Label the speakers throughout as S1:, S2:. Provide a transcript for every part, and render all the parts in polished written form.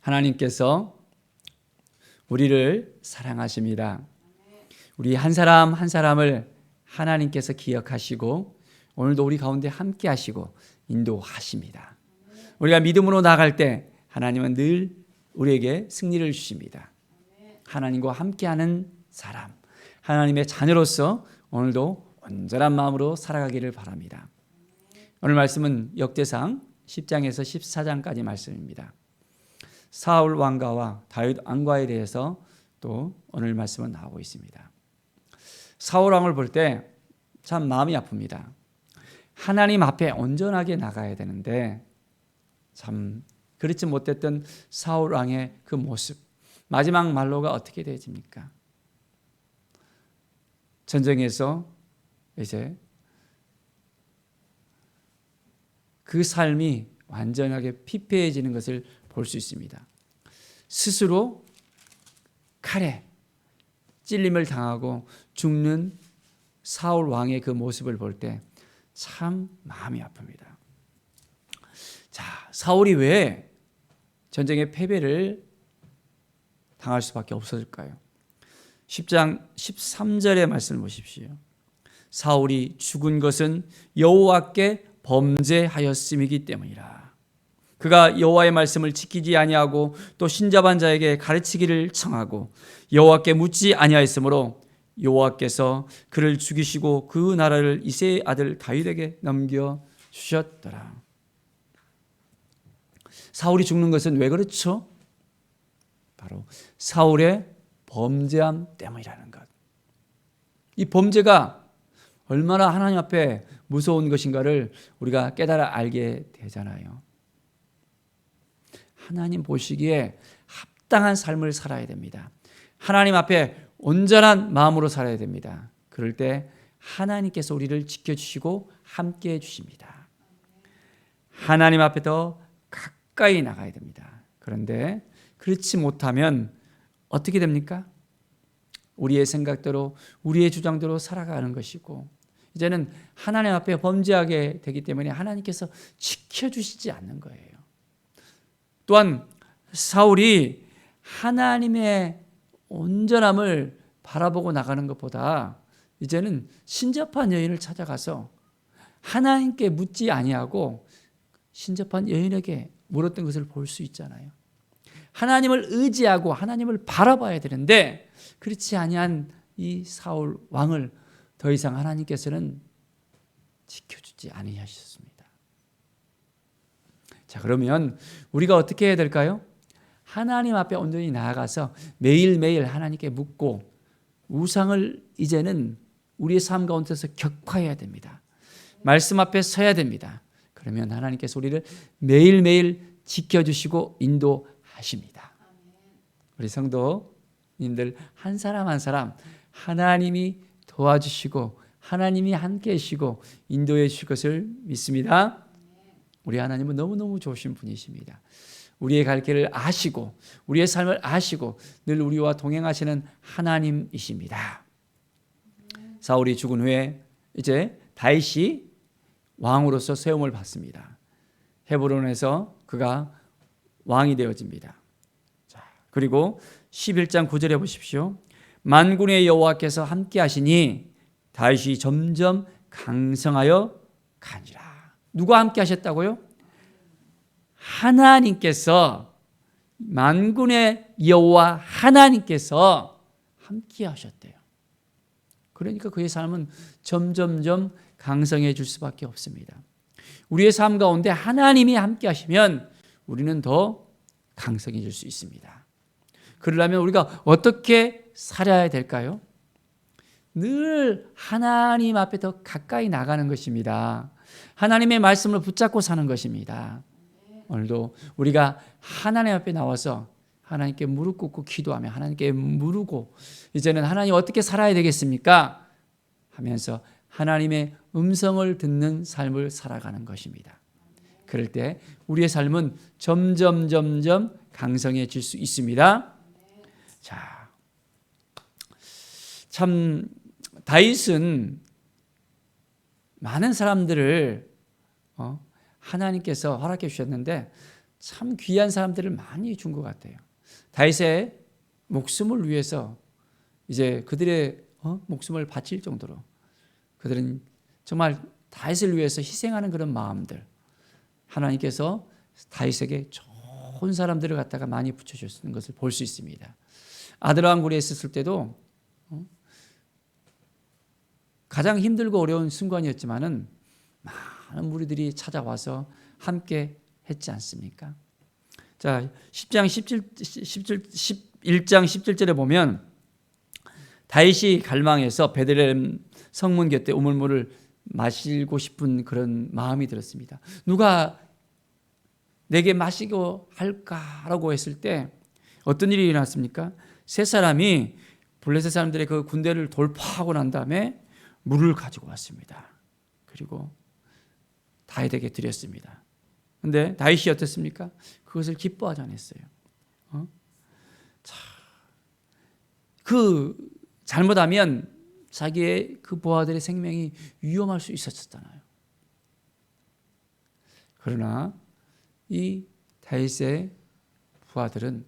S1: 하나님께서 우리를 사랑하십니다. 우리 한 사람 한 사람을 하나님께서 기억하시고 오늘도 우리 가운데 함께 하시고 인도하십니다. 우리가 믿음으로 나아갈 때 하나님은 늘 우리에게 승리를 주십니다. 하나님과 함께하는 사람, 하나님의 자녀로서 오늘도 온전한 마음으로 살아가기를 바랍니다. 오늘 말씀은 역대상 10장에서 14장까지 말씀입니다. 사울 왕가와 다윗 왕가에 대해서 또 오늘 말씀은 나오고 있습니다. 사울 왕을 볼 때 참 마음이 아픕니다. 하나님 앞에 온전하게 나가야 되는데 참 그렇지 못했던 사울 왕의 그 모습, 마지막 말로가 어떻게 되집니까? 전쟁에서 이제 그 삶이 완전하게 피폐해지는 것을 볼 수 있습니다. 스스로 칼에 찔림을 당하고 죽는 사울 왕의 그 모습을 볼 때 참 마음이 아픕니다. 자, 사울이 왜 전쟁의 패배를 당할 수밖에 없었을까요? 10장 13절의 말씀을 보십시오. 사울이 죽은 것은 여호와께 범죄하였음이기 때문이라. 그가 여호와의 말씀을 지키지 아니하고 또 신접한 자에게 가르치기를 청하고 여호와께 묻지 아니하였으므로 여호와께서 그를 죽이시고 그 나라를 이새의 아들 다윗에게 넘겨 주셨더라. 사울이 죽는 것은 왜 그렇죠? 바로 사울의 범죄함 때문이라는 것. 이 범죄가 얼마나 하나님 앞에 무서운 것인가를 우리가 깨달아 알게 되잖아요. 하나님 보시기에 합당한 삶을 살아야 됩니다. 하나님 앞에 온전한 마음으로 살아야 됩니다. 그럴 때 하나님께서 우리를 지켜주시고 함께해 주십니다. 하나님 앞에 더 가까이 나가야 됩니다. 그런데 그렇지 못하면 어떻게 됩니까? 우리의 생각대로 우리의 주장대로 살아가는 것이고 이제는 하나님 앞에 범죄하게 되기 때문에 하나님께서 지켜주시지 않는 거예요. 또한 사울이 하나님의 온전함을 바라보고 나가는 것보다 이제는 신접한 여인을 찾아가서 하나님께 묻지 아니하고 신접한 여인에게 물었던 것을 볼 수 있잖아요. 하나님을 의지하고 하나님을 바라봐야 되는데 그렇지 아니한 이 사울 왕을 더 이상 하나님께서는 지켜주지 아니하셨습니다. 자, 그러면 우리가 어떻게 해야 될까요? 하나님 앞에 온전히 나아가서 매일매일 하나님께 묻고 우상을 이제는 우리의 삶 가운데서 격파해야 됩니다. 말씀 앞에 서야 됩니다. 그러면 하나님께서 우리를 매일매일 지켜주시고 인도하십니다. 우리 성도님들 한 사람 한 사람 하나님이 도와주시고 하나님이 함께 하시고 인도해 주실 것을 믿습니다. 우리 하나님은 너무너무 좋으신 분이십니다. 우리의 갈 길을 아시고 우리의 삶을 아시고 늘 우리와 동행하시는 하나님이십니다. 사울이 죽은 후에 이제 다윗이 왕으로서 세움을 받습니다. 헤브론에서 그가 왕이 되어집니다. 자, 그리고 11장 9절에 보십시오. 만군의 여호와께서 함께 하시니 다윗이 점점 강성하여 가니라. 누가 함께 하셨다고요? 하나님께서, 만군의 여호와 하나님께서 함께 하셨대요. 그러니까 그의 삶은 점점점 강성해질 수밖에 없습니다. 우리의 삶 가운데 하나님이 함께 하시면 우리는 더 강성해질 수 있습니다. 그러려면 우리가 어떻게 살아야 될까요? 늘 하나님 앞에 더 가까이 나가는 것입니다. 하나님의 말씀을 붙잡고 사는 것입니다. 오늘도 우리가 하나님 앞에 나와서 하나님께 무릎 꿇고 기도하며 하나님께 물고 이제는 하나님 어떻게 살아야 되겠습니까? 하면서 하나님의 음성을 듣는 삶을 살아가는 것입니다. 그럴 때 우리의 삶은 점점 강성해질 수 있습니다. 자, 참 다윗은 많은 사람들을 하나님께서 허락해 주셨는데 참 귀한 사람들을 많이 준 것 같아요. 다윗의 목숨을 위해서 이제 그들의 목숨을 바칠 정도로 그들은 정말 다윗을 위해서 희생하는 그런 마음들, 하나님께서 다윗에게 좋은 사람들을 갖다가 많이 붙여주시는 것을 볼 수 있습니다. 아들왕굴에 있었을 때도 가장 힘들고 어려운 순간이었지만은 많은 무리들이 찾아와서 함께 했지 않습니까? 자, 11장 17절에 보면 다윗이 갈망해서 베들레헴 성문 곁에 우물물을 마시고 싶은 그런 마음이 들었습니다. 누가 내게 마시고 할까라고 했을 때 어떤 일이 일어났습니까? 세 사람이 블레셋 사람들의 그 군대를 돌파하고 난 다음에 물을 가지고 왔습니다. 그리고 다윗에게 드렸습니다. 그런데 다윗이 어땠습니까? 그것을 기뻐하지 않았어요. 잘못하면 자기의 그 부하들의 생명이 위험할 수 있었잖아요. 그러나 이 다윗의 부하들은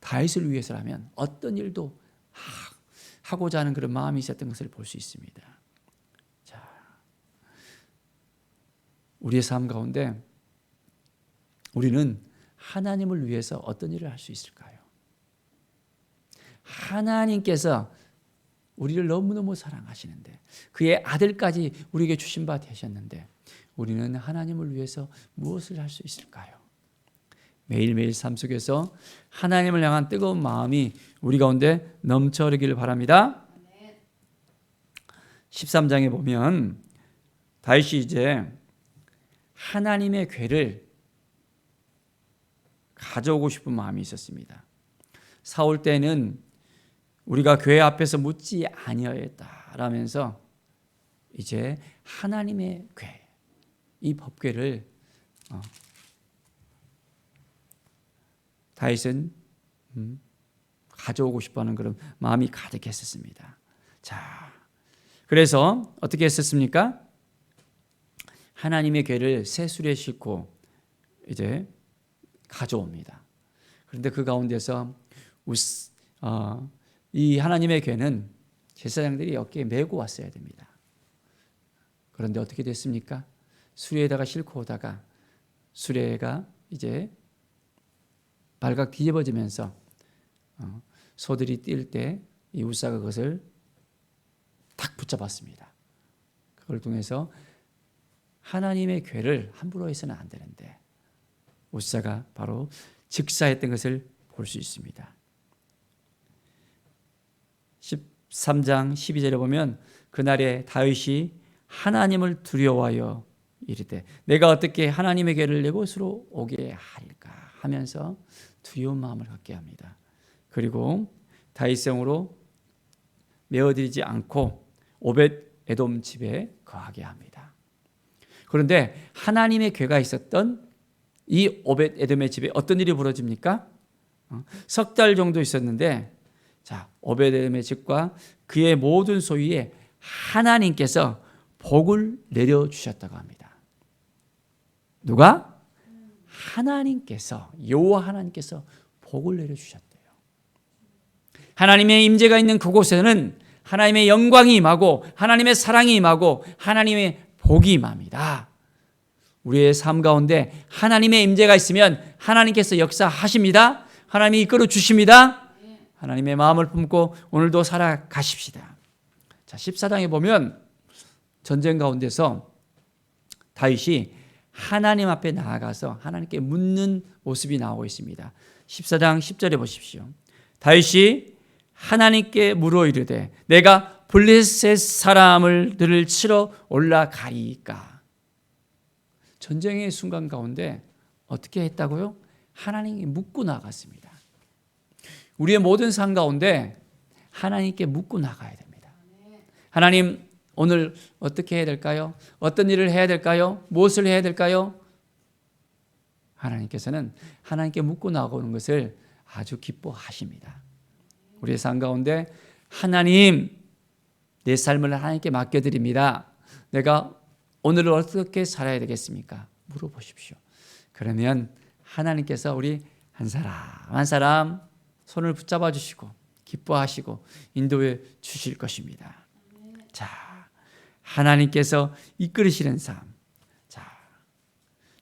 S1: 다윗을 위해서라면 어떤 일도 하고자 하는 그런 마음이 있었던 것을 볼 수 있습니다. 자, 우리의 삶 가운데 우리는 하나님을 위해서 어떤 일을 할 수 있을까요? 하나님께서 우리를 너무너무 사랑하시는데 그의 아들까지 우리에게 주신 바 되셨는데 우리는 하나님을 위해서 무엇을 할 수 있을까요? 매일매일 삶 속에서 하나님을 향한 뜨거운 마음이 우리 가운데 넘쳐 흐르기를 바랍니다. 13장에 보면 다윗이 이제 하나님의 괴를 가져오고 싶은 마음이 있었습니다. 사울 때는 우리가 괴 앞에서 묻지 아니하였다라면서 이제 하나님의 괴, 이 법궤를 다윗은 가져오고 싶어하는 그런 마음이 가득했었습니다. 자, 그래서 어떻게 했었습니까? 하나님의 궤를 새 수레에 싣고 이제 가져옵니다. 그런데 그 가운데서 이 하나님의 궤는 제사장들이 어깨에 메고 왔어야 됩니다. 그런데 어떻게 됐습니까? 수레에다가 싣고 오다가 수레가 이제 발각 뒤집어지면서 소들이 뛸 때 이 우사가 그것을 탁 붙잡았습니다. 그걸 통해서 하나님의 궤를 함부로 해서는 안 되는데 우사가 바로 즉사했던 것을 볼 수 있습니다. 13장 12절에 보면 그날에 다윗이 하나님을 두려워하여 이르되 내가 어떻게 하나님의 궤를 내 곳으로 오게 하리까 하면서 두려운 마음을 갖게 합니다. 그리고 다윗성으로 메어들이지 않고 오벳 에돔 집에 거하게 합니다. 그런데 하나님의 궤가 있었던 이 오벳 에돔의 집에 어떤 일이 벌어집니까? 석 달 정도 있었는데 자, 오벳 에돔의 집과 그의 모든 소유에 하나님께서 복을 내려주셨다고 합니다. 누가? 하나님께서, 여호와 하나님께서 복을 내려주셨대요. 하나님의 임재가 있는 그곳에는 하나님의 영광이 임하고 하나님의 사랑이 임하고 하나님의 복이 임합니다. 우리의 삶 가운데 하나님의 임재가 있으면 하나님께서 역사하십니다. 하나님이 이끌어 주십니다. 하나님의 마음을 품고 오늘도 살아가십시다. 자, 14장에 보면 전쟁 가운데서 다윗이 하나님 앞에 나아가서 하나님께 묻는 모습이 나오고 있습니다. 14장 10절에 보십시오. 다윗이 하나님께 물어 이르되 내가 블레셋 사람들을 치러 올라가리까. 전쟁의 순간 가운데 어떻게 했다고요? 하나님께 묻고 나갔습니다. 우리의 모든 삶 가운데 하나님께 묻고 나가야 됩니다. 하나님, 오늘 어떻게 해야 될까요? 어떤 일을 해야 될까요? 무엇을 해야 될까요? 하나님께서는 하나님께 묻고 나가는 것을 아주 기뻐하십니다. 우리의 삶 가운데 하나님, 내 삶을 하나님께 맡겨드립니다. 내가 오늘을 어떻게 살아야 되겠습니까? 물어보십시오. 그러면 하나님께서 우리 한 사람 한 사람 손을 붙잡아 주시고 기뻐하시고 인도해 주실 것입니다. 자, 하나님께서 이끌으시는 삶. 자,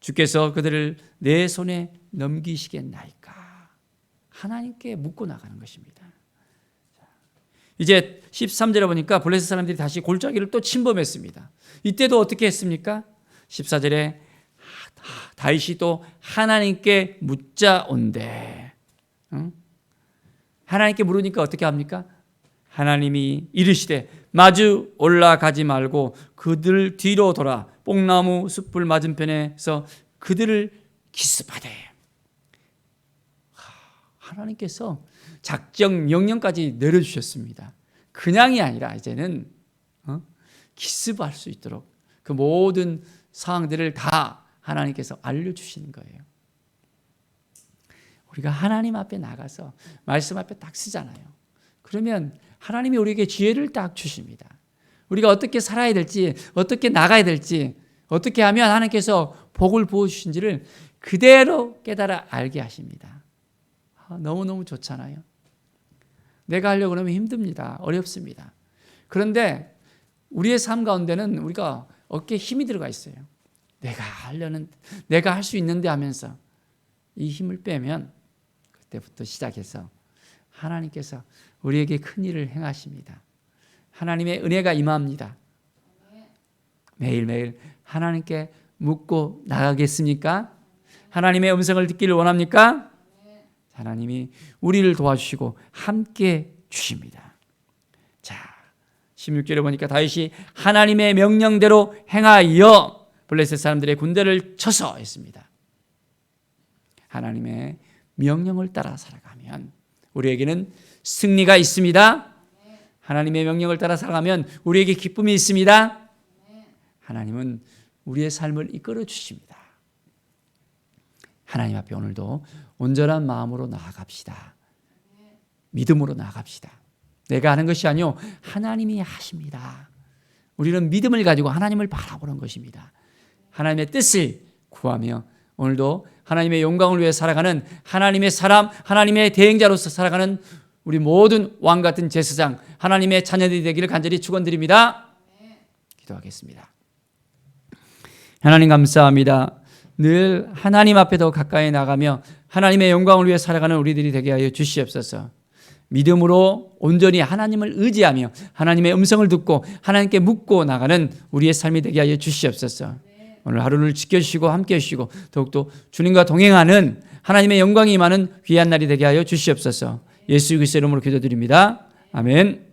S1: 주께서 그들을 내 손에 넘기시겠나이까. 하나님께 묻고 나가는 것입니다. 자, 이제 13절에 보니까 블레셋 사람들이 다시 골짜기를 또 침범했습니다. 이때도 어떻게 했습니까? 14절에 다윗이 또 하나님께 묻자온대. 하나님께 물으니까 어떻게 합니까? 하나님이 이르시되 마주 올라가지 말고 그들 뒤로 돌아 뽕나무 숯불 맞은편에서 그들을 기습하되. 하나님께서 작정 명령까지 내려주셨습니다. 그냥이 아니라 이제는 기습할 수 있도록 그 모든 상황들을 다 하나님께서 알려주시는 거예요. 우리가 하나님 앞에 나가서 말씀 앞에 딱 쓰잖아요. 그러면 하나님이 우리에게 지혜를 딱 주십니다. 우리가 어떻게 살아야 될지, 어떻게 나가야 될지, 어떻게 하면 하나님께서 복을 부어주신지를 그대로 깨달아 알게 하십니다. 너무너무 좋잖아요. 내가 하려고 하면 힘듭니다. 어렵습니다. 그런데 우리의 삶 가운데는 우리가 어깨에 힘이 들어가 있어요. 내가 할 수 있는데 하면서 이 힘을 빼면 그때부터 시작해서 하나님께서 우리에게 큰 일을 행하십니다. 하나님의 은혜가 임합니다. 매일매일 하나님께 묻고 나가겠습니까? 하나님의 음성을 듣기를 원합니까? 하나님이 우리를 도와주시고 함께 주십니다. 자, 16절에 보니까 다윗이 하나님의 명령대로 행하여 블레셋 사람들의 군대를 쳐서 했습니다. 하나님의 명령을 따라 살아가면 우리에게는 승리가 있습니다. 하나님의 명령을 따라 살아가면 우리에게 기쁨이 있습니다. 하나님은 우리의 삶을 이끌어 주십니다. 하나님 앞에 오늘도 온전한 마음으로 나아갑시다. 믿음으로 나아갑시다. 내가 하는 것이 아니요 하나님이 하십니다. 우리는 믿음을 가지고 하나님을 바라보는 것입니다. 하나님의 뜻을 구하며 오늘도 하나님의 영광을 위해 살아가는 하나님의 사람, 하나님의 대행자로서 살아가는 우리 모든 왕같은 제사장, 하나님의 자녀들이 되기를 간절히 축원드립니다. 기도하겠습니다. 하나님 감사합니다. 늘 하나님 앞에 더 가까이 나가며 하나님의 영광을 위해 살아가는 우리들이 되게 하여 주시옵소서. 믿음으로 온전히 하나님을 의지하며 하나님의 음성을 듣고 하나님께 묻고 나가는 우리의 삶이 되게 하여 주시옵소서. 오늘 하루를 지켜주시고 함께 해주시고 더욱더 주님과 동행하는 하나님의 영광이 임하는 귀한 날이 되게 하여 주시옵소서. 예수 그리스도의 이름으로 기도드립니다. 아멘.